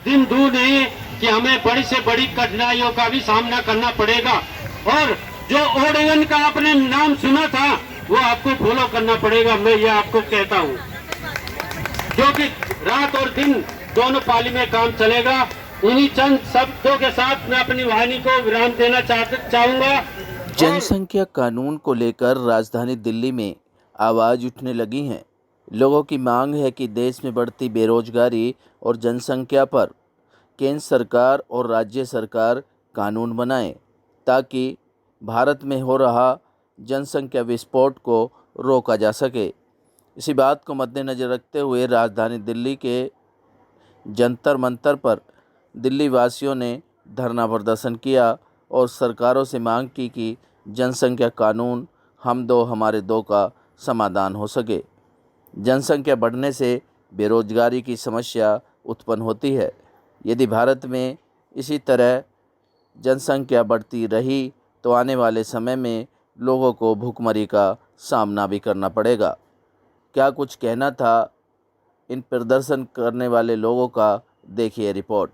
दिन दूर नहीं कि हमें बड़ी से बड़ी कठिनाइयों का भी सामना करना पड़ेगा। और जो ओडेगन का आपने नाम सुना था वो आपको फॉलो करना पड़ेगा। मैं ये आपको कहता हूँ, जो कि रात और दिन दोनों पाली में काम चलेगा। इन्हीं चंद शब्दों के साथ मैं अपनी वाहिनी को विराम देना चाहूंगा। जनसंख्या कानून को लेकर राजधानी दिल्ली में आवाज उठने लगी है। लोगों की मांग है कि देश में बढ़ती बेरोजगारी और जनसंख्या पर केंद्र सरकार और राज्य सरकार कानून बनाए ताकि भारत में हो रहा जनसंख्या विस्फोट को रोका जा सके। इसी बात को मद्देनज़र रखते हुए राजधानी दिल्ली के जंतर मंतर पर दिल्ली वासियों ने धरना प्रदर्शन किया और सरकारों से मांग की कि जनसंख्या कानून हम दो हमारे दो का समाधान हो सके। जनसंख्या बढ़ने से बेरोजगारी की समस्या उत्पन्न होती है। यदि भारत में इसी तरह जनसंख्या बढ़ती रही तो आने वाले समय में लोगों को भूखमरी का सामना भी करना पड़ेगा। क्या कुछ कहना था इन प्रदर्शन करने वाले लोगों का, देखिए रिपोर्ट।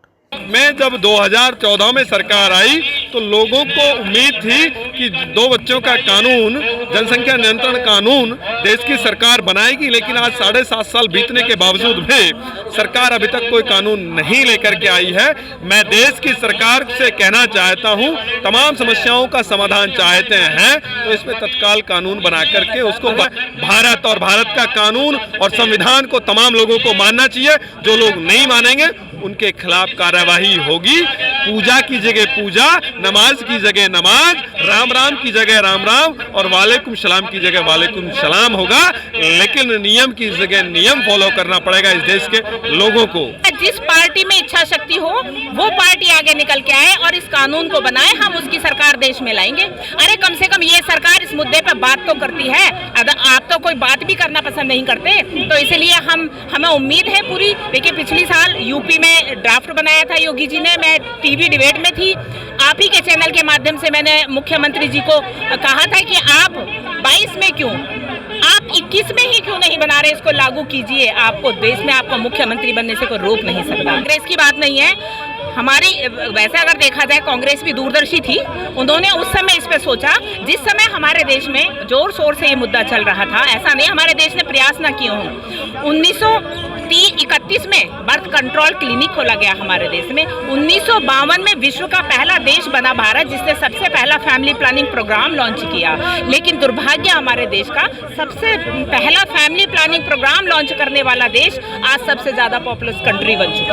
मैं जब 2014 में सरकार आई तो लोगों को उम्मीद थी कि 2 बच्चों का कानून, जनसंख्या नियंत्रण कानून देश की सरकार बनाएगी, लेकिन आज 7.5 साल बीतने के बावजूद भी सरकार अभी तक कोई कानून नहीं लेकर के आई है। मैं देश की सरकार से कहना चाहता हूं, तमाम समस्याओं का समाधान चाहते हैं तो इसमें तत्काल कानून बना करके उसको भारत और भारत का कानून और संविधान को तमाम लोगों को मानना चाहिए। जो लोग नहीं मानेंगे उनके खिलाफ कार्यवाही होगी। पूजा की जगह पूजा, नमाज की जगह नमाज, राम राम की जगह राम राम और वालेकुम सलाम की जगह वालेकुम सलाम होगा, लेकिन नियम की जगह नियम फॉलो करना पड़ेगा इस देश के लोगों को। जिस पार्टी में इच्छा शक्ति हो वो पार्टी आगे निकल के आए और इस कानून को बनाए, हम उसकी सरकार देश में लाएंगे। अरे कम से कम ये सरकार इस मुद्दे पर बात तो करती है। अगर आप तो कोई बात भी करना पसंद नहीं करते, तो इसलिए हमें उम्मीद है पूरी। देखिए पिछली साल यूपी में ड्राफ्ट बनाया था योगी जी ने, मैं टीवी डिबेट में थी, आप ही के चैनल के माध्यम से मैंने मुख्यमंत्री जी को कहा था कि आप 22 में क्यों, आप 21 में ही क्यों नहीं बना रहे, इसको लागू कीजिए। आपको देश में आपको मुख्यमंत्री बनने से कोई रोक नहीं सकता। कांग्रेस की बात नहीं है हमारी। वैसे अगर देखा जाए कांग्रेस भी दूरदर्शी थी, उन्होंने उस समय इस पे सोचा जिस समय हमारे देश में जोर शोर से ये मुद्दा चल रहा था। ऐसा नहीं हमारे देश ने प्रयास न किए हों। 1931 में बर्थ कंट्रोल क्लिनिक खोला गया हमारे देश में। 1952 में विश्व का पहला देश बना भारत, जिसने सबसे पहला फैमिली प्लानिंग प्रोग्राम लॉन्च किया। लेकिन दुर्भाग्य हमारे देश का, सबसे पहला फैमिली प्लानिंग प्रोग्राम लॉन्च करने वाला देश आज सबसे ज्यादा पॉपुलस कंट्री बन चुका है।